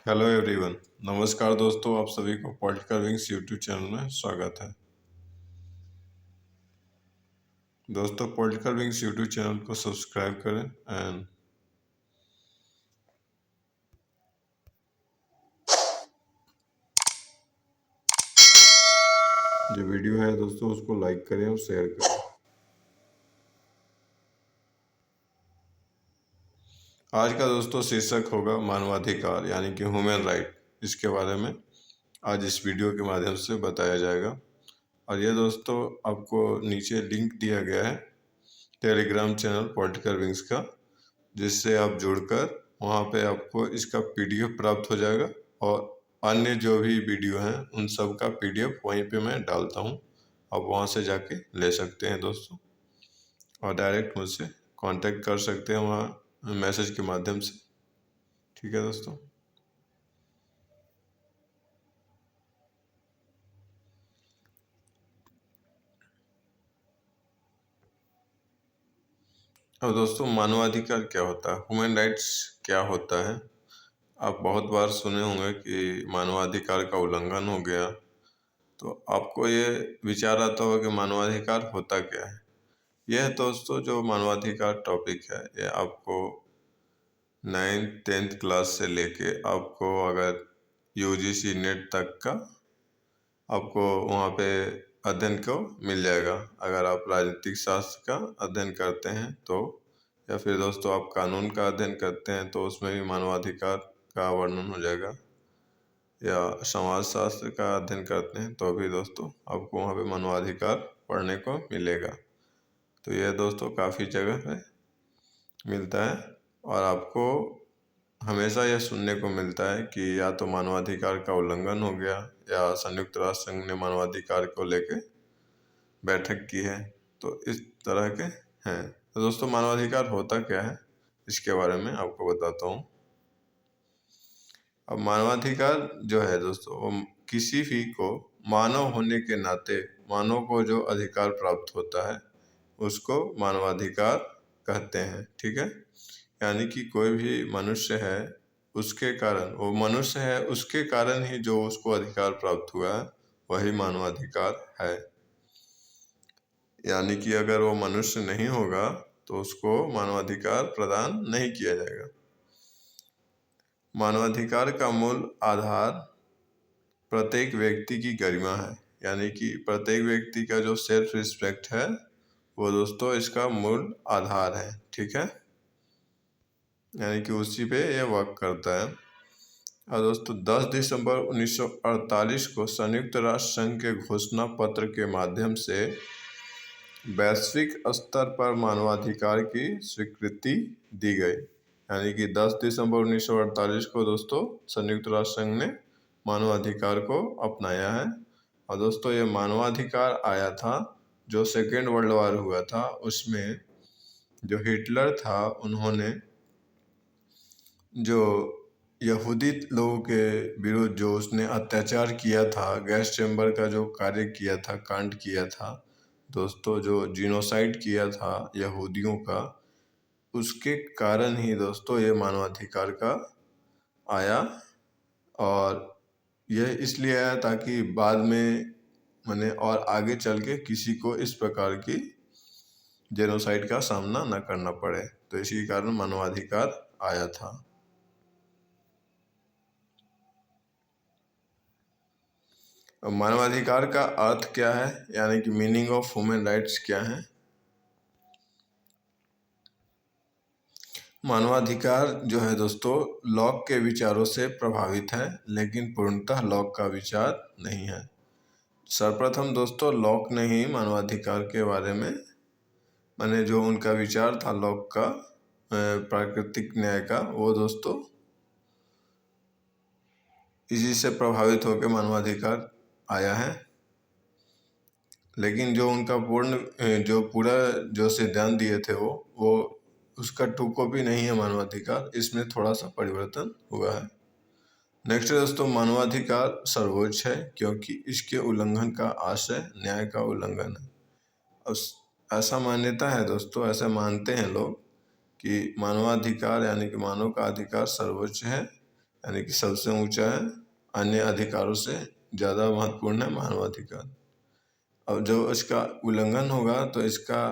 Hello everyone. नमस्कार दोस्तों, आप सभी को पॉलिटिकल विंग्स यूट्यूब चैनल में स्वागत है। दोस्तों, पॉलिटिकल विंग्स यूट्यूब चैनल को सब्सक्राइब करें एंड जो वीडियो है दोस्तों उसको लाइक करें और शेयर करें। आज का दोस्तों शीर्षक होगा मानवाधिकार यानी कि ह्यूमन राइट। इसके बारे में आज इस वीडियो के माध्यम से बताया जाएगा। और यह दोस्तों आपको नीचे लिंक दिया गया है टेलीग्राम चैनल पॉलिटिकल विंग्स का, जिससे आप जुड़कर वहाँ पे आपको इसका पीडीएफ प्राप्त हो जाएगा। और अन्य जो भी वीडियो हैं उन सब का पीडीएफ वहीं पे मैं डालता हूँ, आप वहाँ से जाके ले सकते हैं दोस्तों। और डायरेक्ट मुझसे कांटेक्ट कर सकते हैं वहाँ मैसेज के माध्यम से। ठीक है दोस्तों। अब दोस्तों, मानवाधिकार क्या होता है, ह्यूमन राइट्स क्या होता है। आप बहुत बार सुने होंगे कि मानवाधिकार का उल्लंघन हो गया, तो आपको ये विचार आता होगा कि मानवाधिकार होता क्या है। यह दोस्तों जो मानवाधिकार टॉपिक है, ये आपको 9th-10th क्लास से लेके आपको अगर यूजीसी नेट तक का आपको वहाँ पे अध्ययन को मिल जाएगा। अगर आप राजनीतिक शास्त्र का अध्ययन करते हैं तो, या फिर दोस्तों आप कानून का अध्ययन करते हैं तो उसमें भी मानवाधिकार का वर्णन हो जाएगा, या समाज शास्त्र का अध्ययन करते हैं तो भी दोस्तों आपको वहाँ पे मानवाधिकार पढ़ने को मिलेगा। तो यह दोस्तों काफ़ी जगह पे मिलता है। और आपको हमेशा यह सुनने को मिलता है कि या तो मानवाधिकार का उल्लंघन हो गया, या संयुक्त राष्ट्र संघ ने मानवाधिकार को लेके बैठक की है। तो इस तरह के हैं। तो दोस्तों, मानवाधिकार होता क्या है इसके बारे में आपको बताता हूँ। अब मानवाधिकार जो है दोस्तों, वो किसी भी को मानव होने के नाते मानव को जो अधिकार प्राप्त होता है उसको मानवाधिकार कहते हैं। ठीक है, यानी कि कोई भी मनुष्य है, उसके कारण वो मनुष्य है, उसके कारण ही जो उसको अधिकार प्राप्त हुआ है वही मानवाधिकार है। यानी कि अगर वो मनुष्य नहीं होगा तो उसको मानवाधिकार प्रदान नहीं किया जाएगा। मानवाधिकार का मूल आधार प्रत्येक व्यक्ति की गरिमा है, यानी कि प्रत्येक व्यक्ति का जो सेल्फ रिस्पेक्ट है वो दोस्तों इसका मूल आधार है। ठीक है, यानी कि उसी पे ये वर्क करता है। और दोस्तों 10 दिसंबर 1948 को संयुक्त राष्ट्र संघ के घोषणा पत्र के माध्यम से वैश्विक स्तर पर मानवाधिकार की स्वीकृति दी गई। यानी कि 10 दिसंबर 1948 को दोस्तों संयुक्त राष्ट्र संघ ने मानवाधिकार को अपनाया है। और दोस्तों ये मानवाधिकार आया था जो सेकेंड वर्ल्ड वॉर हुआ था, उसमें जो हिटलर था उन्होंने जो यहूदी लोगों के विरुद्ध जो उसने अत्याचार किया था, गैस चैम्बर का जो कार्य किया था, कांड किया था दोस्तों, जो जीनोसाइड किया था यहूदियों का, उसके कारण ही दोस्तों ये मानवाधिकार का आया। और यह इसलिए आया ताकि बाद में माने और आगे चल के किसी को इस प्रकार की जेनोसाइड का सामना न करना पड़े, तो इसी कारण मानवाधिकार आया था। मानवाधिकार का अर्थ क्या है, यानी कि मीनिंग ऑफ ह्यूमन राइट्स क्या है। मानवाधिकार जो है दोस्तों लॉक के विचारों से प्रभावित है, लेकिन पूर्णतः लॉक का विचार नहीं है। सर्वप्रथम दोस्तों लॉक ने ही मानवाधिकार के बारे में माने जो उनका विचार था लॉक का प्राकृतिक न्याय का, वो दोस्तों इसी से प्रभावित होकर मानवाधिकार आया है। लेकिन जो उनका जो पूरा जो सिद्धांत दिए थे वो उसका टू कॉपी नहीं है मानवाधिकार, इसमें थोड़ा सा परिवर्तन हुआ है। नेक्स्ट है दोस्तों, मानवाधिकार सर्वोच्च है क्योंकि इसके उल्लंघन का आशय न्याय का उल्लंघन है। ऐसा मान्यता है दोस्तों, ऐसा मानते हैं लोग कि मानवाधिकार यानी कि मानव का अधिकार सर्वोच्च है, यानी कि सबसे ऊंचा है, अन्य अधिकारों से ज़्यादा महत्वपूर्ण है मानवाधिकार। अब जो इसका उल्लंघन होगा तो इसका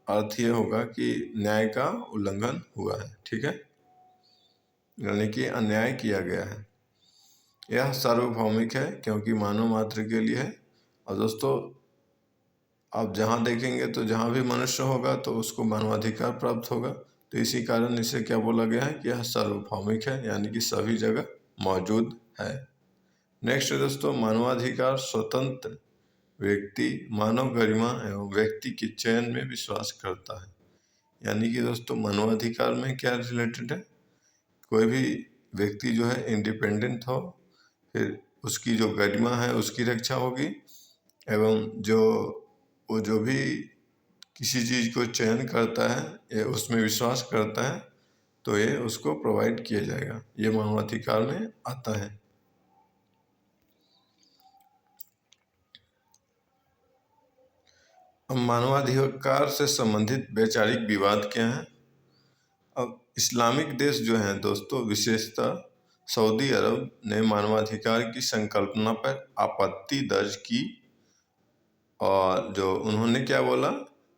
अर्थ ये होगा कि न्याय का उल्लंघन हुआ है, ठीक है, यानी कि अन्याय किया गया है। यह सार्वभौमिक है क्योंकि मानव मात्र के लिए है। और दोस्तों, आप जहाँ देखेंगे तो जहाँ भी मनुष्य होगा तो उसको मानवाधिकार प्राप्त होगा। तो इसी कारण इसे क्या बोला गया है कि यह सार्वभौमिक है, यानी कि सभी जगह मौजूद है। नेक्स्ट है दोस्तों, मानवाधिकार स्वतंत्र व्यक्ति मानव गरिमा एवं व्यक्ति के चयन में विश्वास करता है। यानी कि दोस्तों, मानवाधिकार में क्या रिलेटेड है, कोई भी व्यक्ति जो है इंडिपेंडेंट हो, फिर उसकी जो गरिमा है उसकी रक्षा होगी, एवं वो जो भी किसी चीज़ को चयन करता है या उसमें विश्वास करता है तो ये उसको प्रोवाइड किया जाएगा। ये मानवाधिकार में आता है। अब मानवाधिकार से संबंधित वैचारिक विवाद क्या है। अब इस्लामिक देश जो हैं दोस्तों, विशेषतः सऊदी अरब ने मानवाधिकार की संकल्पना पर आपत्ति दर्ज की, और जो उन्होंने क्या बोला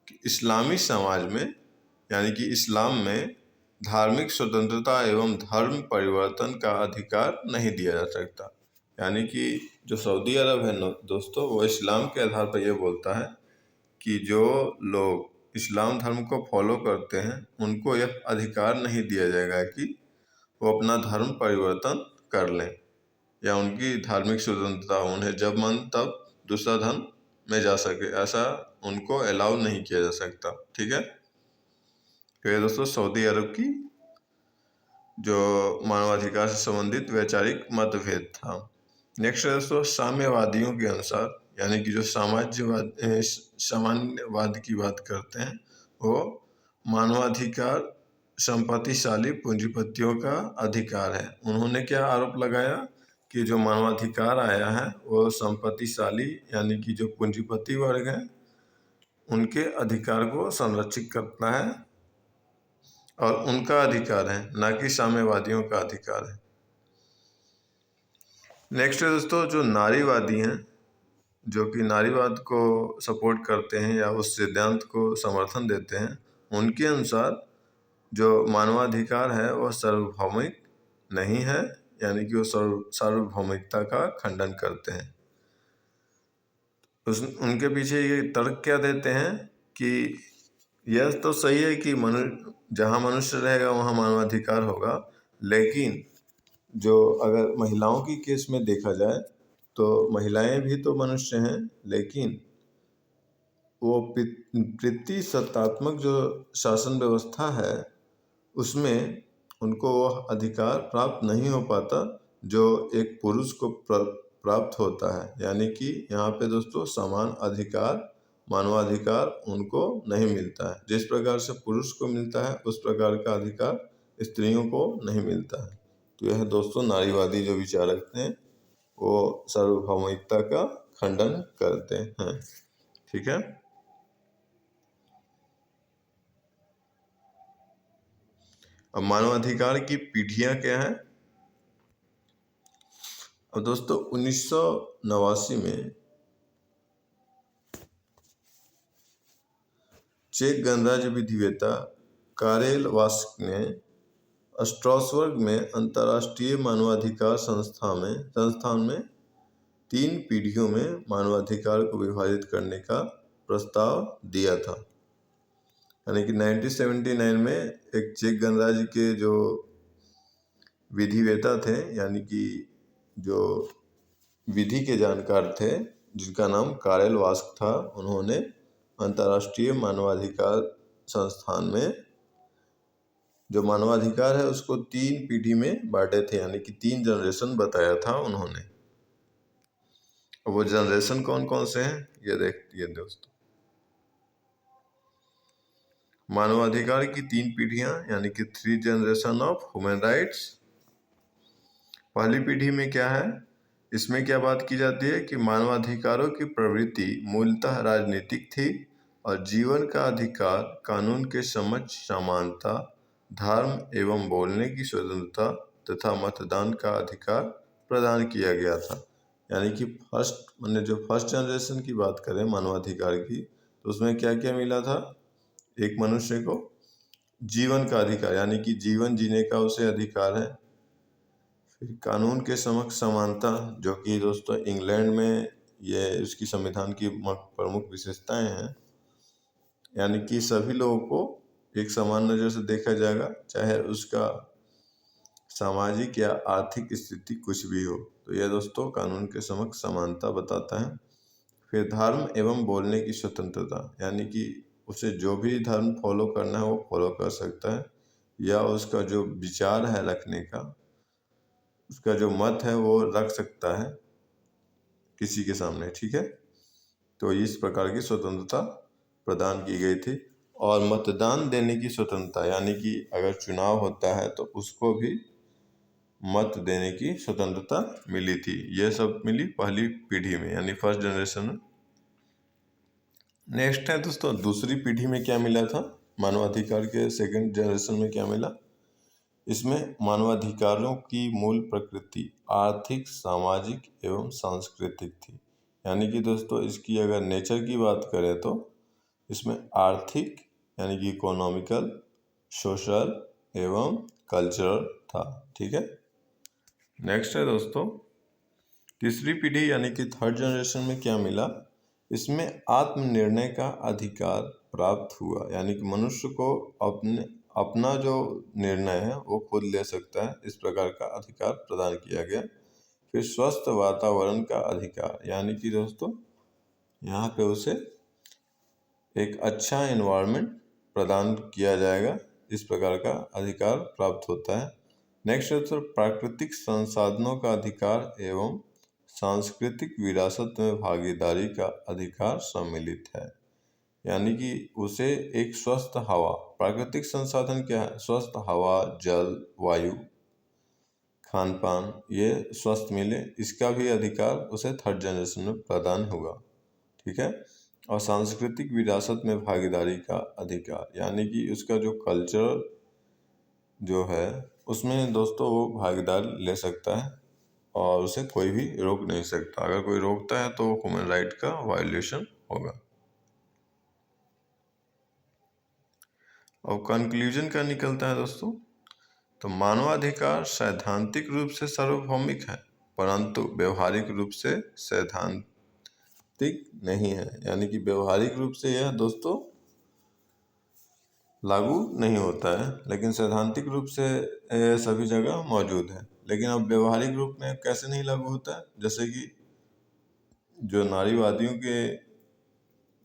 कि इस्लामी समाज में, यानी कि इस्लाम में धार्मिक स्वतंत्रता एवं धर्म परिवर्तन का अधिकार नहीं दिया जा सकता। यानी कि जो सऊदी अरब है दोस्तों, वो इस्लाम के आधार पर यह बोलता है कि जो लोग इस्लाम धर्म को फॉलो करते हैं उनको यह अधिकार नहीं दिया जाएगा कि वो अपना धर्म परिवर्तन कर लें, या उनकी धार्मिक स्वतंत्रता, उन्हें जब मन तब दूसरा धर्म में जा सके, ऐसा उनको अलाउ नहीं किया जा सकता, ठीक है। तो ये दोस्तों सऊदी अरब की जो मानवाधिकार से संबंधित वैचारिक मतभेद था। नेक्स्ट है दोस्तों, साम्यवादियों के अनुसार, यानी कि जो सामान्यवाद की बात करते हैं, वो मानवाधिकार संपत्तिशाली पूंजीपतियों का अधिकार है। उन्होंने क्या आरोप लगाया कि जो मानवाधिकार आया है वो संपत्तिशाली, यानी कि जो पूंजीपति वर्ग है उनके अधिकार को संरक्षित करता है, और उनका अधिकार है, ना कि साम्यवादियों का अधिकार है। नेक्स्ट है दोस्तों, जो नारीवादी हैं, जो कि नारीवाद को सपोर्ट करते हैं या उस सिद्धांत को समर्थन देते हैं, उनके अनुसार जो मानवाधिकार है वह सार्वभौमिक नहीं है, यानी कि वो सार्वभौमिकता का खंडन करते हैं। उनके पीछे ये तर्क क्या देते हैं कि यह तो सही है कि जहाँ मनुष्य रहेगा वहाँ मानवाधिकार होगा, लेकिन जो अगर महिलाओं की केस में देखा जाए तो महिलाएं भी तो मनुष्य हैं, लेकिन वो पितृसत्तात्मक जो शासन व्यवस्था है उसमें उनको वह अधिकार प्राप्त नहीं हो पाता जो एक पुरुष को प्राप्त होता है। यानी कि यहाँ पे दोस्तों समान अधिकार, मानवाधिकार उनको नहीं मिलता है। जिस प्रकार से पुरुष को मिलता है उस प्रकार का अधिकार स्त्रियों को नहीं मिलता है। तो यह दोस्तों नारीवादी जो विचारक हैं वो सार्वभौमिकता का खंडन करते हैं, ठीक है। अब मानवाधिकार की पीढ़ियां क्या है। अब दोस्तों 1989 में चेक गणराज्य विधिवेत्ता कारेल वास्क ने स्ट्रासबर्ग में अंतर्राष्ट्रीय मानवाधिकार संस्थान में 3 पीढ़ियों में मानवाधिकार को विभाजित करने का प्रस्ताव दिया था। यानी कि 1979 में एक चेक गणराज्य के जो विधिवेत्ता थे, यानी कि जो विधि के जानकार थे जिनका नाम कारेल वास्क था, उन्होंने अंतर्राष्ट्रीय मानवाधिकार संस्थान में जो मानवाधिकार है उसको 3 पीढ़ी में बांटे थे, यानी कि 3 जनरेशन बताया था उन्होंने। वो जनरेशन कौन कौन से हैं ये देखिए दोस्तों। मानवाधिकार की 3 पीढ़ियां, यानी कि 3 जनरेशन ऑफ ह्यूमन राइट्स। पहली पीढ़ी में क्या है, इसमें क्या बात की जाती है कि मानवाधिकारों की प्रवृत्ति मूलतः राजनीतिक थी और जीवन का अधिकार, कानून के समक्ष समानता, धर्म एवं बोलने की स्वतंत्रता तथा मतदान का अधिकार प्रदान किया गया था। यानी कि फर्स्ट जनरेशन की बात करें मानवाधिकार की, तो उसमें क्या क्या मिला था? एक मनुष्य को जीवन का अधिकार, यानी कि जीवन जीने का उसे अधिकार है। फिर कानून के समक्ष समानता, जो कि दोस्तों इंग्लैंड में ये उसकी संविधान की प्रमुख विशेषताएं हैं। यानी कि सभी लोगों को एक समान नज़र से देखा जाएगा, चाहे उसका सामाजिक या आर्थिक स्थिति कुछ भी हो। तो यह दोस्तों कानून के समक्ष समानता बताता है। फिर धर्म एवं बोलने की स्वतंत्रता, यानी कि उसे जो भी धर्म फॉलो करना है वो फॉलो कर सकता है, या उसका जो विचार है रखने का, उसका जो मत है वो रख सकता है किसी के सामने, ठीक है। तो इस प्रकार की स्वतंत्रता प्रदान की गई थी। और मतदान देने की स्वतंत्रता, यानी कि अगर चुनाव होता है तो उसको भी मत देने की स्वतंत्रता मिली थी। यह सब मिली पहली पीढ़ी में, यानी फर्स्ट जनरेशन में। नेक्स्ट है दोस्तों दूसरी पीढ़ी में क्या मिला था? मानवाधिकार के सेकंड जनरेशन में क्या मिला? इसमें मानवाधिकारों की मूल प्रकृति आर्थिक, सामाजिक एवं सांस्कृतिक थी। यानी कि दोस्तों इसकी अगर नेचर की बात करें तो इसमें आर्थिक, यानी कि इकोनॉमिकल, सोशल एवं कल्चरल था, ठीक है। नेक्स्ट है दोस्तों तीसरी पीढ़ी, यानी कि थर्ड जनरेशन में क्या मिला? इसमें आत्मनिर्णय का अधिकार प्राप्त हुआ। यानी कि मनुष्य को अपना जो निर्णय है वो खुद ले सकता है, इस प्रकार का अधिकार प्रदान किया गया। फिर स्वस्थ वातावरण का अधिकार, यानी कि दोस्तों यहाँ पे उसे एक अच्छा एनवायरनमेंट प्रदान किया जाएगा, इस प्रकार का अधिकार प्राप्त होता है। नेक्स्ट है प्राकृतिक संसाधनों का अधिकार एवं सांस्कृतिक विरासत में भागीदारी का अधिकार सम्मिलित है। यानी कि उसे एक स्वस्थ हवा, प्राकृतिक संसाधन क्या है? स्वस्थ हवा, जल, वायु, खान पान, ये स्वस्थ मिले, इसका भी अधिकार उसे थर्ड जनरेशन में प्रदान हुआ, ठीक है। और सांस्कृतिक विरासत में भागीदारी का अधिकार, यानी कि उसका जो कल्चर जो है उसमें दोस्तों वो भागीदार ले सकता है और उसे कोई भी रोक नहीं सकता। अगर कोई रोकता है तो ह्यूमन राइट का वायलेशन होगा। और कंक्लूजन क्या निकलता है दोस्तों? तो मानवाधिकार सैद्धांतिक रूप से सार्वभौमिक है, परंतु व्यवहारिक रूप से सैद्धांतिक नहीं है। यानी कि व्यवहारिक रूप से यह दोस्तों लागू नहीं होता है, लेकिन सैद्धांतिक रूप से सभी जगह मौजूद है। लेकिन अब व्यवहारिक रूप में कैसे नहीं लागू होता है? जैसे कि जो नारीवादियों के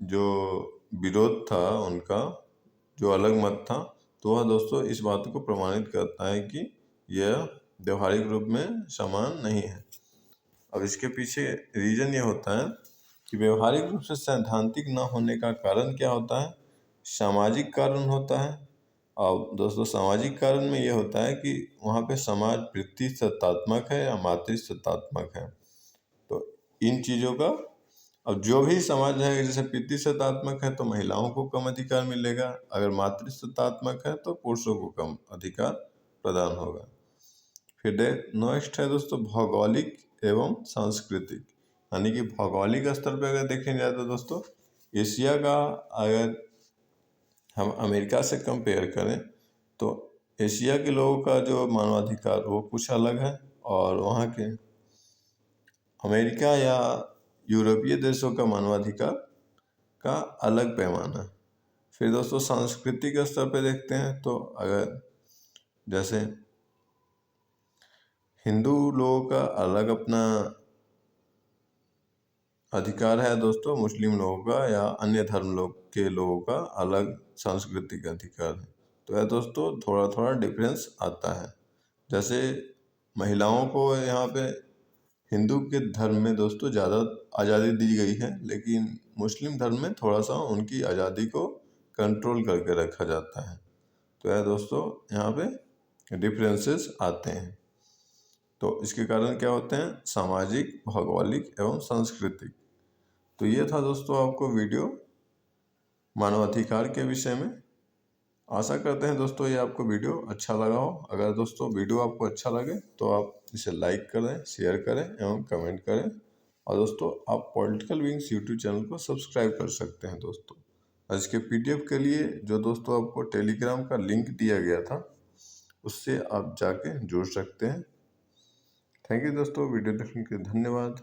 जो विरोध था, उनका जो अलग मत था, तो वह दोस्तों इस बात को प्रमाणित करता है कि यह व्यवहारिक रूप में समान नहीं है। अब इसके पीछे रीजन ये होता है कि व्यवहारिक रूप से सैद्धांतिक न होने का कारण क्या होता है? सामाजिक कारण होता है। और दोस्तों सामाजिक कारण में यह होता है कि वहाँ पे समाज पितृसत्तात्मक है या मातृसत्तात्मक है। तो इन चीज़ों का, अब जो भी समाज है, जैसे पितृसत्तात्मक है तो महिलाओं को कम अधिकार मिलेगा, अगर मातृसत्तात्मक है तो पुरुषों को कम अधिकार प्रदान होगा। फिर नेक्स्ट है दोस्तों भौगोलिक एवं सांस्कृतिक, यानी कि भौगोलिक स्तर पर अगर देखें जाए तो दोस्तों एशिया का, अगर हम अमेरिका से कंपेयर करें तो एशिया के लोगों का जो मानवाधिकार वो कुछ अलग है, और वहाँ के अमेरिका या यूरोपीय देशों का मानवाधिकार का अलग पैमाना है। फिर दोस्तों सांस्कृतिक स्तर पे देखते हैं तो अगर जैसे हिंदू लोगों का अलग अपना अधिकार है दोस्तों, मुस्लिम लोगों का या अन्य धर्म लोग के लोगों का अलग सांस्कृतिक अधिकार है। तो यह दोस्तों थोड़ा थोड़ा डिफरेंस आता है। जैसे महिलाओं को यहाँ पे हिंदू के धर्म में दोस्तों ज़्यादा आज़ादी दी गई है, लेकिन मुस्लिम धर्म में थोड़ा सा उनकी आज़ादी को कंट्रोल करके रखा जाता है। तो यह दोस्तों यहाँ पे डिफरेंसेस आते हैं। तो इसके कारण क्या होते हैं? सामाजिक, भौगोलिक एवं सांस्कृतिक। तो ये था दोस्तों आपको वीडियो मानवाधिकार के विषय में। आशा करते हैं दोस्तों ये आपको वीडियो अच्छा लगा हो। अगर दोस्तों वीडियो आपको अच्छा लगे तो आप इसे लाइक करें, शेयर करें एवं कमेंट करें। और दोस्तों आप पॉलिटिकल विंग्स यूट्यूब चैनल को सब्सक्राइब कर सकते हैं दोस्तों। और इसके पीडीएफ के लिए जो दोस्तों आपको टेलीग्राम का लिंक दिया गया था उससे आप जाके जुड़ सकते हैं। थैंक यू दोस्तों, वीडियो देखने के लिए धन्यवाद।